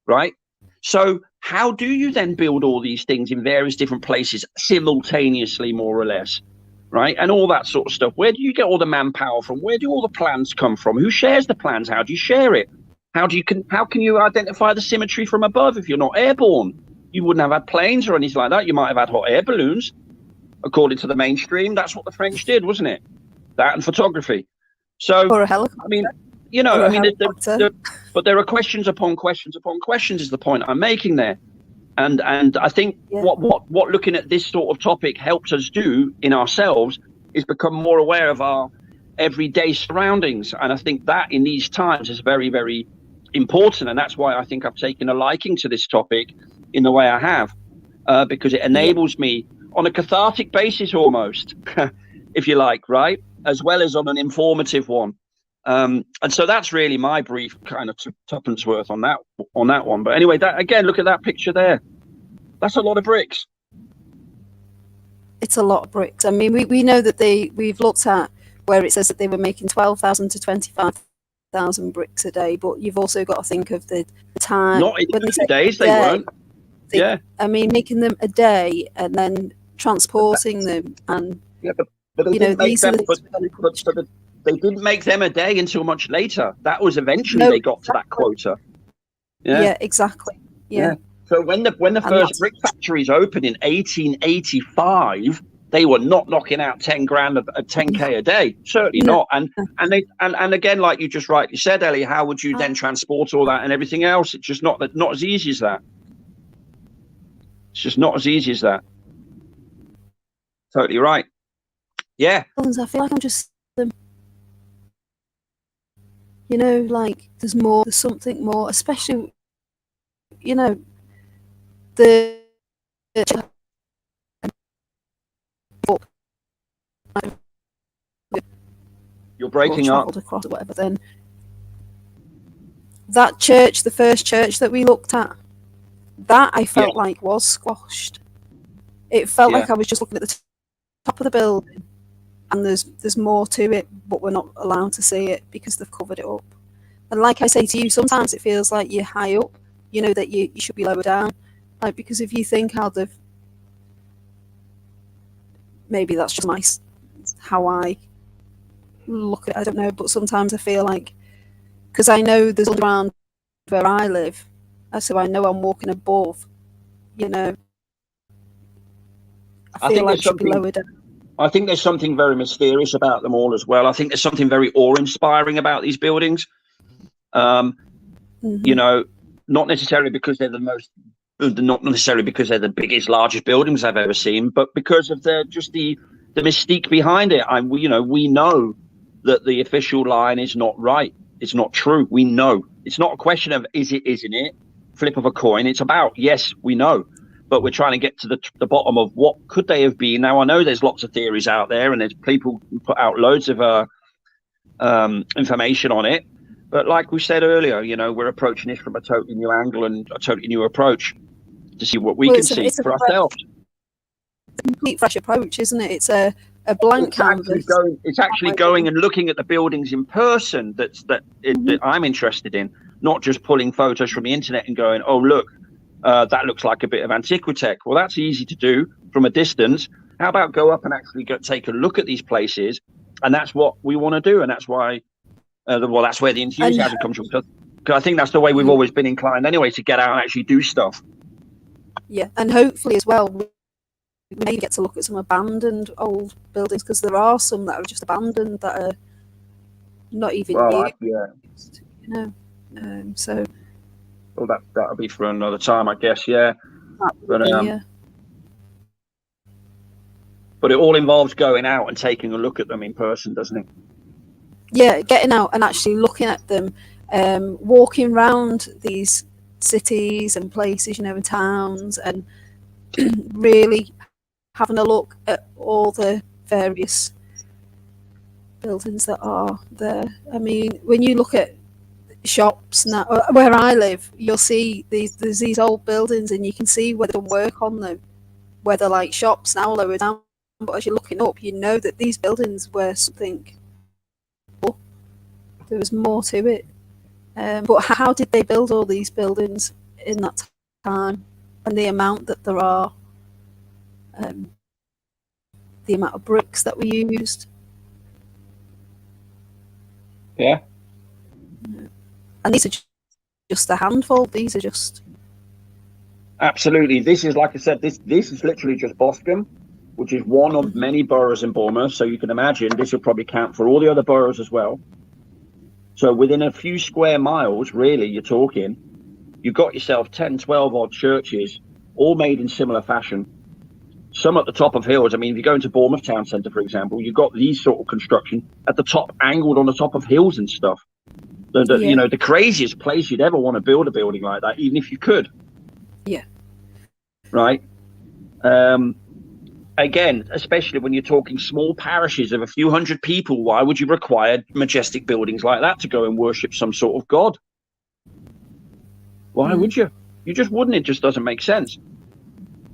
[SPEAKER 1] right? So how do you then build all these things in various different places simultaneously, more or less, right? And all that sort of stuff. Where do you get all the manpower from? Where do all the plans come from? Who shares the plans? How do you share it? How can you identify the symmetry from above if you're not airborne? You wouldn't have had planes or anything like that. You might have had hot air balloons, according to the mainstream. That's what the French did, wasn't it? That and photography. So,
[SPEAKER 2] or a helicopter.
[SPEAKER 1] I mean, but there are questions upon questions upon questions is the point I'm making there. And I think what looking at this sort of topic helps us do in ourselves is become more aware of our everyday surroundings. And I think that in these times is very, very important. And that's why I think I've taken a liking to this topic in the way I have, because it enables me on a cathartic basis almost, if you like, right? As well as on an informative one. And so that's really my brief kind of tuppence worth on that one. But anyway, that again, look at that picture there. That's a lot of bricks.
[SPEAKER 2] It's a lot of bricks. I mean, we know that we've looked at where it says that they were making 12,000 to 25,000 bricks a day, but you've also got to think of the time.
[SPEAKER 1] Not in the days they weren't.
[SPEAKER 2] I mean, making them a day and then transporting them, and
[SPEAKER 1] but they didn't make them. But they didn't make them a day until much later. That was eventually they got to that quota.
[SPEAKER 2] Yeah, exactly. Yeah.
[SPEAKER 1] So when the first brick factories opened in 1885, they were not knocking out 10 grand at 10k a day. Certainly not. And again, like you just rightly said, Ellie, how would you then transport all that and everything else? It's just not as easy as that. It's just not as easy as that. Totally right. Yeah.
[SPEAKER 2] I feel like I'm just, like there's something more, especially,
[SPEAKER 1] you're breaking up.
[SPEAKER 2] Across whatever. Then that church, the first church that we looked at, that I felt like was squashed. It felt like I was just looking at the top of the building, and there's more to it, but we're not allowed to see it because they've covered it up. And like I say to you, sometimes it feels like you're high up, that you should be lower down. Like, because if you think how maybe that's just how I look at it, I don't know, but sometimes I feel like, because I know there's underground where I live, so I know I'm walking above, I feel like I should be lower down.
[SPEAKER 1] I think there's something very mysterious about them all as well. I think there's something very awe-inspiring about these buildings. Not necessarily because they're not necessarily because they're the biggest, largest buildings I've ever seen, but because of the the mystique behind it. We know that the official line is not right. It's not true. We know. It's not a question of is it, isn't it? Flip of a coin. It's about, yes, we know, but we're trying to get to the bottom of what could they have been. Now, I know there's lots of theories out there, and there's people who put out loads of information on it. But like we said earlier, we're approaching this from a totally new angle and a totally new approach to see what we can see for ourselves.
[SPEAKER 2] Complete fresh approach, isn't it? It's a blank canvas.
[SPEAKER 1] It's actually going and looking at the buildings in person that I'm interested in, not just pulling photos from the internet and going, oh, look, that looks like a bit of Antiquitech. Well, that's easy to do from a distance. How about go up and actually take a look at these places? And that's what we want to do. And that's why, that's where the enthusiasm comes from. Because I think that's the way we've always been inclined anyway, to get out and actually do stuff.
[SPEAKER 2] Yeah, and hopefully as well, we may get to look at some abandoned old buildings, because there are some that are just abandoned that are not even used. So.
[SPEAKER 1] Well, that'll be for another time, I guess. Yeah. But it all involves going out and taking a look at them in person, doesn't it?
[SPEAKER 2] Yeah, getting out and actually looking at them, walking around these cities and places, and towns, and really having a look at all the various buildings that are there. I mean, when you look at shops now, where I live, you'll see there's these old buildings, and you can see where they've done work on them, where they're like shops now lower down. But as you're looking up, you know that these buildings were something. There was more to it. But how did they build all these buildings in that time, and the amount that there are, the amount of bricks that were used?
[SPEAKER 1] Yeah.
[SPEAKER 2] And these are just a handful. These are just...
[SPEAKER 1] Absolutely. This is, like I said, this is literally just Boscombe, which is one of many boroughs in Bournemouth. So you can imagine this will probably count for all the other boroughs as well. So within a few square miles, really, you've got yourself 10, 12 odd churches, all made in similar fashion. Some at the top of hills. I mean, if you go into Bournemouth Town Centre, for example, you've got these sort of construction at the top, angled on the top of hills and stuff. The craziest place you'd ever want to build a building like that, even if you could.
[SPEAKER 2] Yeah.
[SPEAKER 1] Right. Again, especially when you're talking small parishes of a few hundred people, why would you require majestic buildings like that to go and worship some sort of god? Why would you? You just wouldn't. It just doesn't make sense.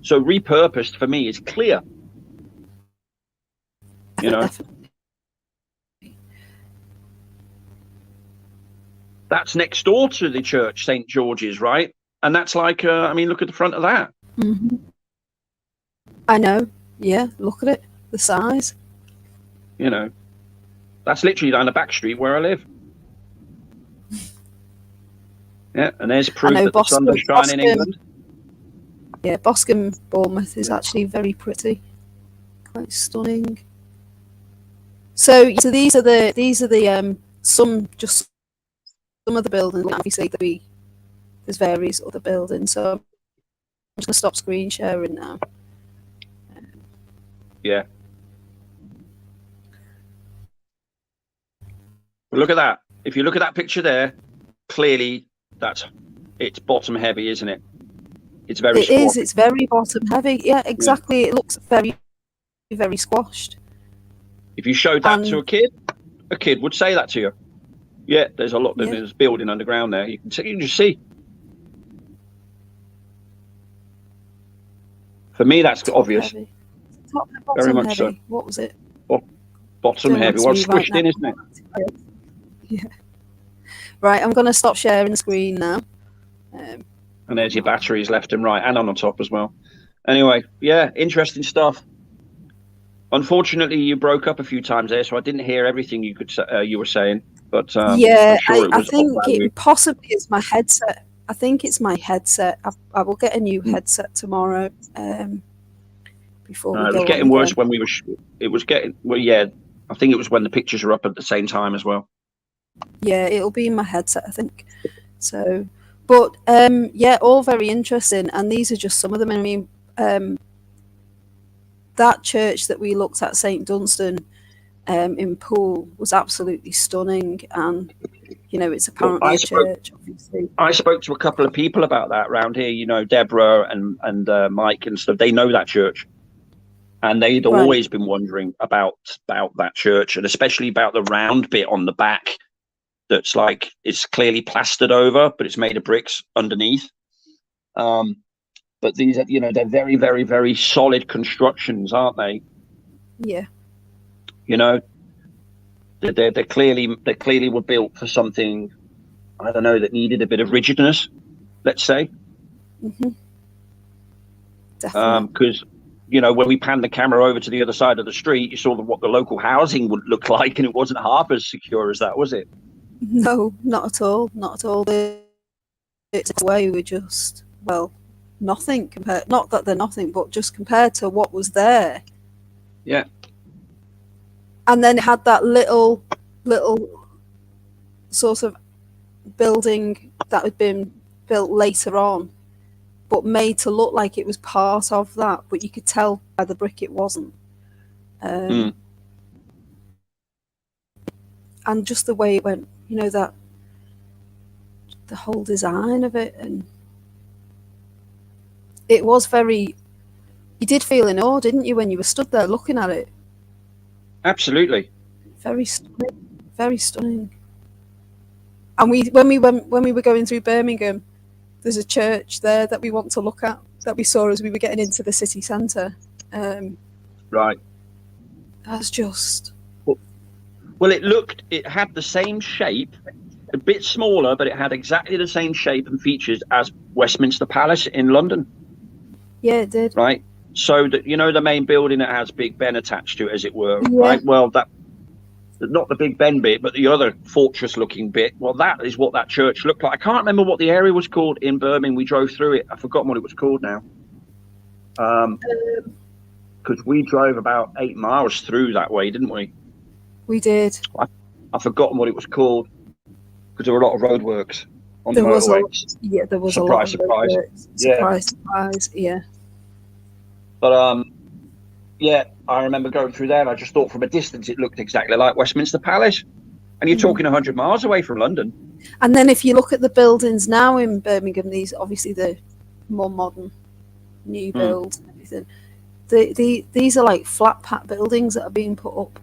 [SPEAKER 1] So repurposed for me is clear. That's next door to the church, St. George's, right? And that's like, look at the front of that.
[SPEAKER 2] Mm-hmm. I know. Yeah, look at it. The size.
[SPEAKER 1] That's literally down the back street where I live. Yeah, and there's proof that the sun does shine in England.
[SPEAKER 2] Yeah, Boscombe, Bournemouth is actually very pretty. Quite stunning. So these are the some of the buildings. Obviously, there's various other buildings. So I'm just going to stop screen sharing now.
[SPEAKER 1] Yeah. Look at that. If you look at that picture there, clearly it's bottom heavy, isn't it? It's very squashed.
[SPEAKER 2] It is. It's very bottom heavy. Yeah, exactly. Yeah. It looks very, very squashed.
[SPEAKER 1] If you showed that to a kid would say that to you. Yeah, there's a lot. There's building underground there. You can just see. For me, that's obvious.
[SPEAKER 2] Heavy. Top and bottom
[SPEAKER 1] very much
[SPEAKER 2] heavy.
[SPEAKER 1] So.
[SPEAKER 2] What was it?
[SPEAKER 1] Bottom heavy. Well, squished in, isn't it?
[SPEAKER 2] Yeah. Right, I'm going to stop sharing the screen now.
[SPEAKER 1] And there's your batteries left and right, and on the top as well. Anyway, yeah, interesting stuff. Unfortunately, you broke up a few times there, so I didn't hear everything you were saying. But
[SPEAKER 2] yeah,
[SPEAKER 1] sure
[SPEAKER 2] I think it possibly is my headset. I think it's my headset. I will get a new headset tomorrow. Before we go.
[SPEAKER 1] It was getting worse when we were. It was getting yeah. I think it was when the pictures are up at the same time as well.
[SPEAKER 2] Yeah, it'll be in my headset, I think. So, but yeah, all very interesting. And these are just some of them. I mean, that church that we looked at, St Dunstan, in Poole, was absolutely stunning, and you know, it's apparently a church, obviously.
[SPEAKER 1] I spoke to a couple of people about that around here, you know, Deborah and Mike and stuff. They know that church, and they'd always been wondering about that church, and especially about the round bit on the back that's like, it's clearly plastered over, but it's made of bricks underneath. But these are, you know, they're very, very, very solid constructions, aren't they?
[SPEAKER 2] Yeah.
[SPEAKER 1] You know, they clearly were built for something, I don't know, that needed a bit of rigidness, let's say.
[SPEAKER 2] Mm-hmm. Definitely.
[SPEAKER 1] Because, you know, when we panned the camera over to the other side of the street, you saw what the local housing would look like, and it wasn't half as secure as that, was it?
[SPEAKER 2] No, not at all. Not at all. It's way we just, well, nothing compared. Not that they're nothing, but just compared to what was there.
[SPEAKER 1] Yeah.
[SPEAKER 2] And then it had that little sort of building that had been built later on, but made to look like it was part of that, but you could tell by the brick it wasn't. And just the way it went, you know, that the whole design of it, and it was very, you did feel in awe, didn't you, when you were stood there looking at it?
[SPEAKER 1] Absolutely.
[SPEAKER 2] Very stunning, very stunning. And when we were going through Birmingham, there's a church there that we want to look at, that we saw as we were getting into the city centre.
[SPEAKER 1] Right.
[SPEAKER 2] That's just...
[SPEAKER 1] Well, it had the same shape, a bit smaller, but it had exactly the same shape and features as Westminster Palace in London.
[SPEAKER 2] Yeah, it did.
[SPEAKER 1] Right. So that, you know, the main building that has Big Ben attached to it, as it were.
[SPEAKER 2] Yeah.
[SPEAKER 1] Right. Well, that, not the Big Ben bit, but the other fortress-looking bit. Well, that is what that church looked like. I can't remember what the area was called in Birmingham. We drove through it. I've forgotten what it was called now. Because we drove about 8 miles through that way, didn't we?
[SPEAKER 2] We did.
[SPEAKER 1] I've forgotten what it was called, because there were a lot of roadworks on the motorways.
[SPEAKER 2] There was
[SPEAKER 1] surprise,
[SPEAKER 2] a lot of
[SPEAKER 1] surprise.
[SPEAKER 2] Surprise, yeah.
[SPEAKER 1] But yeah, I remember going through there, and I just thought from a distance it looked exactly like Westminster Palace. And you're talking 100 miles away from London.
[SPEAKER 2] And then if you look at the buildings now in Birmingham, these obviously the more modern, new builds and everything. These are like flat pack buildings that are being put up,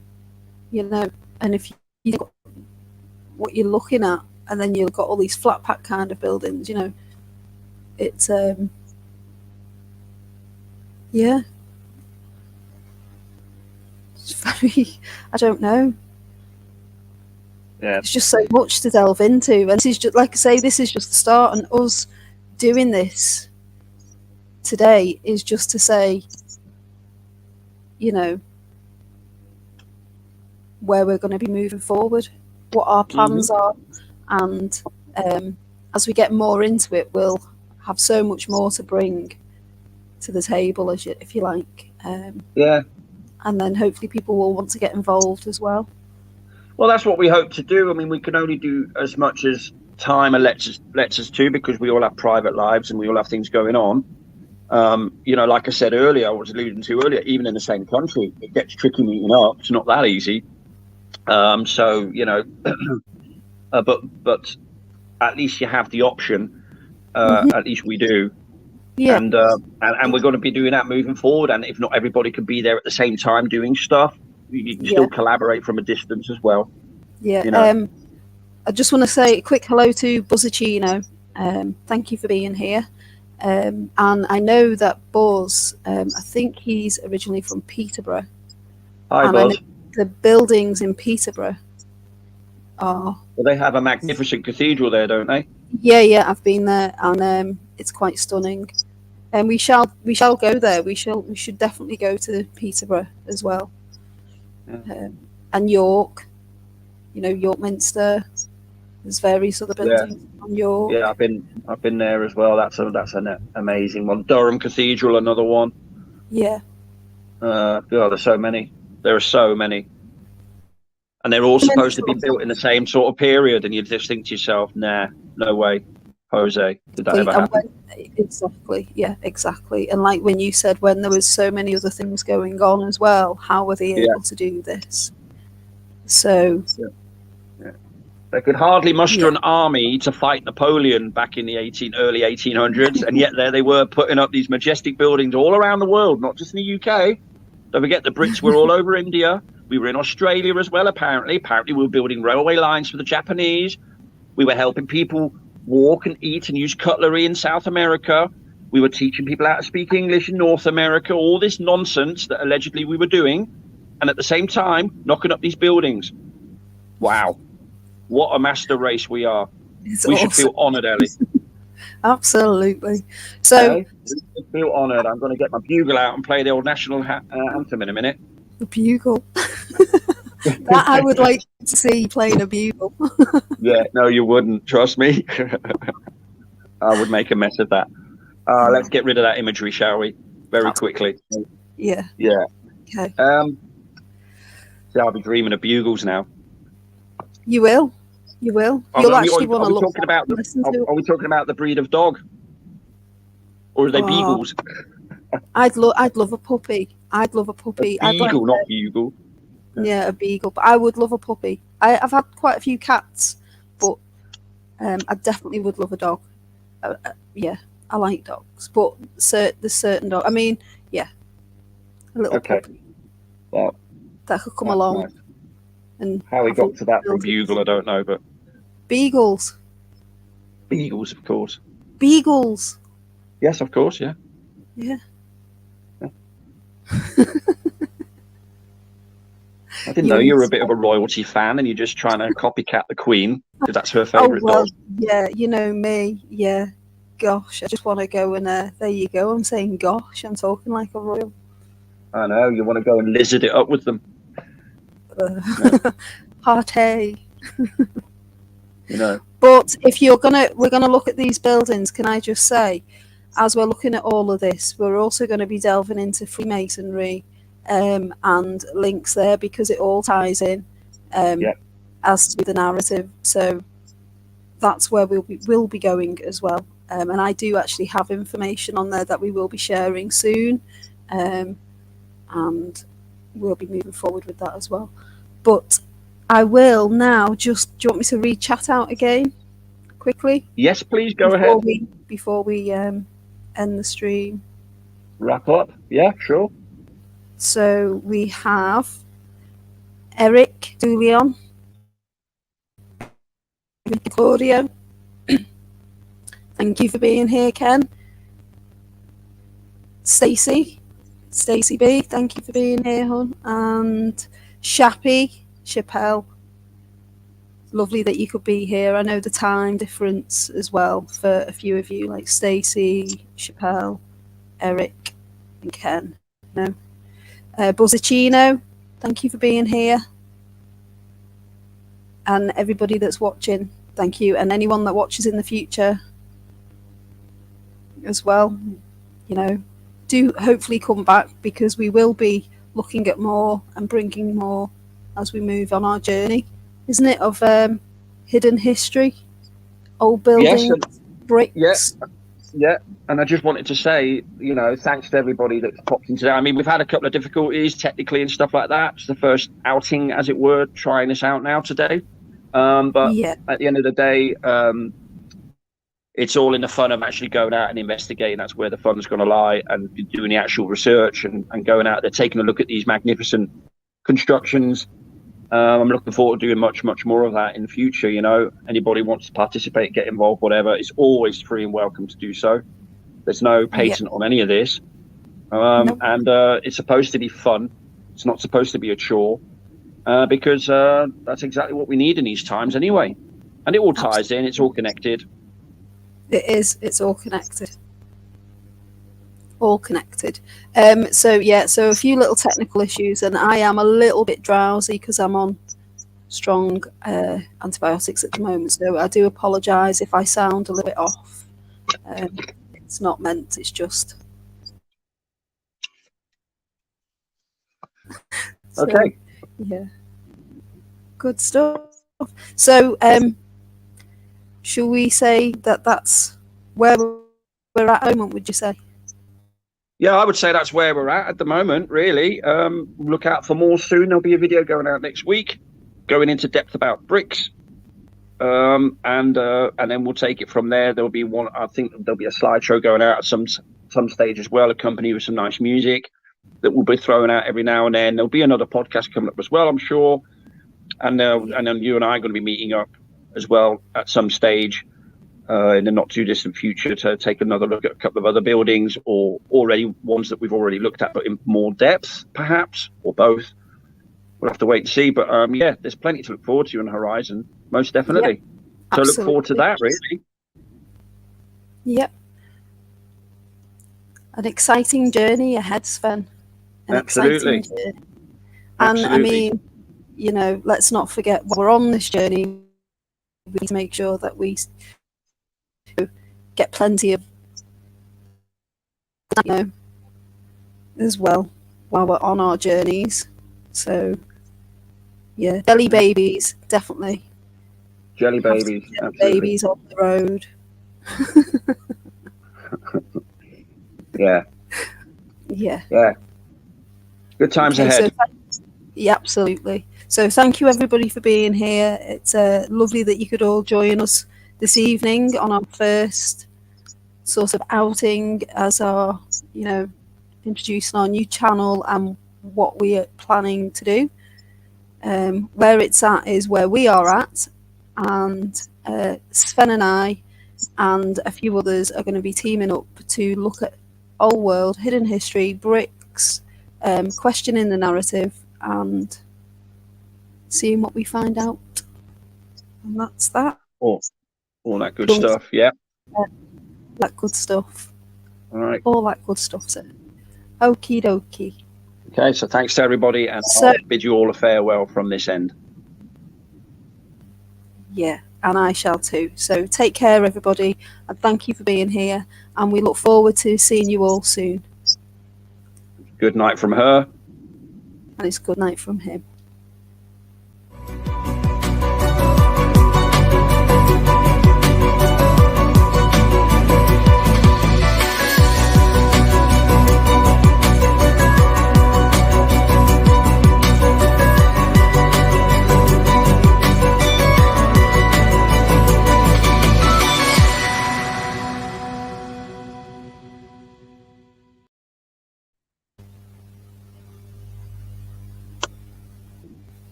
[SPEAKER 2] you know. And if you look at what you're looking at, and then you've got all these flat pack kind of buildings, you know, it's yeah, it's very, I don't know.
[SPEAKER 1] Yeah,
[SPEAKER 2] it's just so much to delve into, and this is just, like I say, this is just the start. And us doing this today is just to say, you know, where we're going to be moving forward, what our plans are, and as we get more into it, we'll have so much more to bring to the table, if you like.
[SPEAKER 1] Yeah.
[SPEAKER 2] And then hopefully people will want to get involved as well.
[SPEAKER 1] Well, that's what we hope to do. I mean, we can only do as much as time lets us to, because we all have private lives and we all have things going on. You know, like I said earlier, I was alluding to earlier, even in the same country, it gets tricky meeting up. It's not that easy. So, you know, but at least you have the option. At least we do.
[SPEAKER 2] Yeah.
[SPEAKER 1] And we're going to be doing that moving forward. And if not everybody can be there at the same time doing stuff, you can still collaborate from a distance as well.
[SPEAKER 2] Yeah.
[SPEAKER 1] You know?
[SPEAKER 2] I just want to say a quick hello to Buzzicino. Thank you for being here. And I know that Buzz, I think he's originally from Peterborough.
[SPEAKER 1] Hi, Buzz.
[SPEAKER 2] The buildings in Peterborough are...
[SPEAKER 1] Well, they have a magnificent cathedral there, don't they?
[SPEAKER 2] Yeah, I've been there, and it's quite stunning. And we shall go there. We should definitely go to Peterborough as well. Yeah. And York, you know, York Minster. There's various other buildings on York.
[SPEAKER 1] Yeah, I've been there as well. That's an amazing one. Durham Cathedral, another one.
[SPEAKER 2] Yeah.
[SPEAKER 1] God, there's so many. There are so many, and they're all supposed to be built in the same sort of period. And you just think to yourself, nah, no way. Jose. Did that ever
[SPEAKER 2] And
[SPEAKER 1] happen?
[SPEAKER 2] exactly, yeah, exactly. And like when you said, when there was so many other things going on as well, how were they
[SPEAKER 1] Yeah.
[SPEAKER 2] able to do this? So
[SPEAKER 1] They could hardly muster
[SPEAKER 2] yeah,
[SPEAKER 1] an army to fight Napoleon back in the early 1800s, and yet there they were putting up these majestic buildings all around the world, not just in the UK. Don't forget the Brits were all over India. We were in Australia as well, apparently. Apparently we were building railway lines for the Japanese. We were helping people walk and eat and use cutlery in South America. We were teaching people how to speak English in North America, all this nonsense that allegedly we were doing. And at the same time, knocking up these buildings. Wow. What a master race we are.
[SPEAKER 2] it's
[SPEAKER 1] We should
[SPEAKER 2] awesome.
[SPEAKER 1] feel honoured, Ellie.
[SPEAKER 2] Absolutely. So
[SPEAKER 1] Okay? We should feel honoured. I'm going to get my bugle out and play the old national anthem in a minute.
[SPEAKER 2] the bugle. That I would like to see playing a bugle.
[SPEAKER 1] Yeah, no, you wouldn't. Trust me. I would make a mess of that. Let's get rid of that imagery, shall we? Very quickly.
[SPEAKER 2] Yeah.
[SPEAKER 1] Yeah.
[SPEAKER 2] Okay.
[SPEAKER 1] See, I'll be dreaming of bugles now.
[SPEAKER 2] You will. You will. You'll actually want to look
[SPEAKER 1] talking about Are we talking about the breed of dog, or are they beagles?
[SPEAKER 2] I'd love a puppy. I'd love a puppy.
[SPEAKER 1] Beagle, not bugle.
[SPEAKER 2] Yeah, a beagle. But I would love a puppy. I've had quite a few cats, but I definitely would love a dog. Yeah, I like dogs, but there's certain dog. I mean, yeah, a little puppy.
[SPEAKER 1] Well,
[SPEAKER 2] that could come along.
[SPEAKER 1] Nice.
[SPEAKER 2] And
[SPEAKER 1] how we got to that from bugle, I don't know, but
[SPEAKER 2] beagles.
[SPEAKER 1] Beagles, of course.
[SPEAKER 2] Beagles.
[SPEAKER 1] Yes, of course. Yeah.
[SPEAKER 2] Yeah.
[SPEAKER 1] I didn't know you were a bit of a royalty fan, and you're just trying to copycat the Queen because that's her favourite dog.
[SPEAKER 2] Yeah, you know me. Yeah. Gosh, I just want to go and there you go. I'm saying gosh. I'm talking like a royal.
[SPEAKER 1] I know you want to go and lizard it up with them.
[SPEAKER 2] Party.
[SPEAKER 1] You know.
[SPEAKER 2] But if we're gonna look at these buildings, can I just say, as we're looking at all of this, we're also going to be delving into Freemasonry and links there because it all ties in as to the narrative. So that's where we'll be going as well. And I do actually have information on there that we will be sharing soon, and we'll be moving forward with that as well. But I will now do you want me to read chat out again quickly?
[SPEAKER 1] Yes, please go ahead.
[SPEAKER 2] Before we end the stream.
[SPEAKER 1] Wrap up. Yeah, sure.
[SPEAKER 2] So we have Eric Dulion, Claudio. Thank you for being here, Ken. Stacey B, thank you for being here, hon. And Chappelle. Lovely that you could be here. I know the time difference as well for a few of you, like Stacey, Chappelle, Eric, and Ken. No. Buzzicino, thank you for being here. And everybody that's watching, thank you. And anyone that watches in the future as well, you know, do hopefully come back because we will be looking at more and bringing more as we move on our journey, isn't it, of hidden history, old buildings, bricks.
[SPEAKER 1] Yeah, and I just wanted to say, you know, thanks to everybody that's popped in today. I mean, we've had a couple of difficulties technically and stuff like that. It's the first outing, as it were, trying this out now today. But at the end of the day, it's all in the fun of actually going out and investigating. That's where the fun's going to lie, and doing the actual research and going out there, taking a look at these magnificent constructions. I'm looking forward to doing much more of that in the future. You know, anybody wants to participate, get involved, whatever, it's always free and welcome to do so. There's no patent on any of this. And it's supposed to be fun. It's not supposed to be a chore, because that's exactly what we need in these times anyway. And it all ties in. It's all connected.
[SPEAKER 2] It is. It's all connected. All connected. So a few little technical issues, and I am a little bit drowsy because I'm on strong antibiotics at the moment. So I do apologise if I sound a little bit off. It's not meant. It's just.
[SPEAKER 1] Okay.
[SPEAKER 2] Yeah. Good stuff. So Shall we say that that's where we're at the moment, would you say?
[SPEAKER 1] Yeah, I would say that's where we're at the moment, really. Look out for more soon. There'll be a video going out next week, going into depth about bricks. And then we'll take it from there. There'll be one, I think there'll be a slideshow going out at some stage as well, accompanied with some nice music that will be thrown out every now and then. There'll be another podcast coming up as well, I'm sure. And then you and I are going to be meeting up as well at some stage in the not too distant future to take another look at a couple of other buildings, or already ones that we've already looked at, but in more depth, perhaps, or both. We'll have to wait and see. But yeah, there's plenty to look forward to on the horizon, most definitely.
[SPEAKER 2] Yeah,
[SPEAKER 1] so look forward to that, really.
[SPEAKER 2] Yep. An exciting journey ahead, Sven.
[SPEAKER 1] Absolutely.
[SPEAKER 2] Exciting journey. And I mean, you know, let's not forget, while we're on this journey, we need to make sure that we get plenty of, you know, as well while we're on our journeys. So yeah, jelly babies, definitely.
[SPEAKER 1] Jelly babies,
[SPEAKER 2] jelly babies on the road.
[SPEAKER 1] Yeah. Good times ahead.
[SPEAKER 2] Yeah, absolutely. So thank you everybody for being here. It's lovely that you could all join us this evening on our first sort of outing as our, you know, introducing our new channel and what we are planning to do. Where it's at is where we are at, and Sven and I and a few others are going to be teaming up to look at old world, hidden history, bricks, questioning the narrative and seeing what we find out. And that's that.
[SPEAKER 1] All that good stuff, yeah.
[SPEAKER 2] That good stuff.
[SPEAKER 1] All right.
[SPEAKER 2] All that good stuff, sir. Okie dokie.
[SPEAKER 1] Okay, so thanks to everybody, and I'll bid you all a farewell from this end.
[SPEAKER 2] Yeah, and I shall too. So take care, everybody, and thank you for being here, and we look forward to seeing you all soon.
[SPEAKER 1] Good night from her.
[SPEAKER 2] And it's good night from him.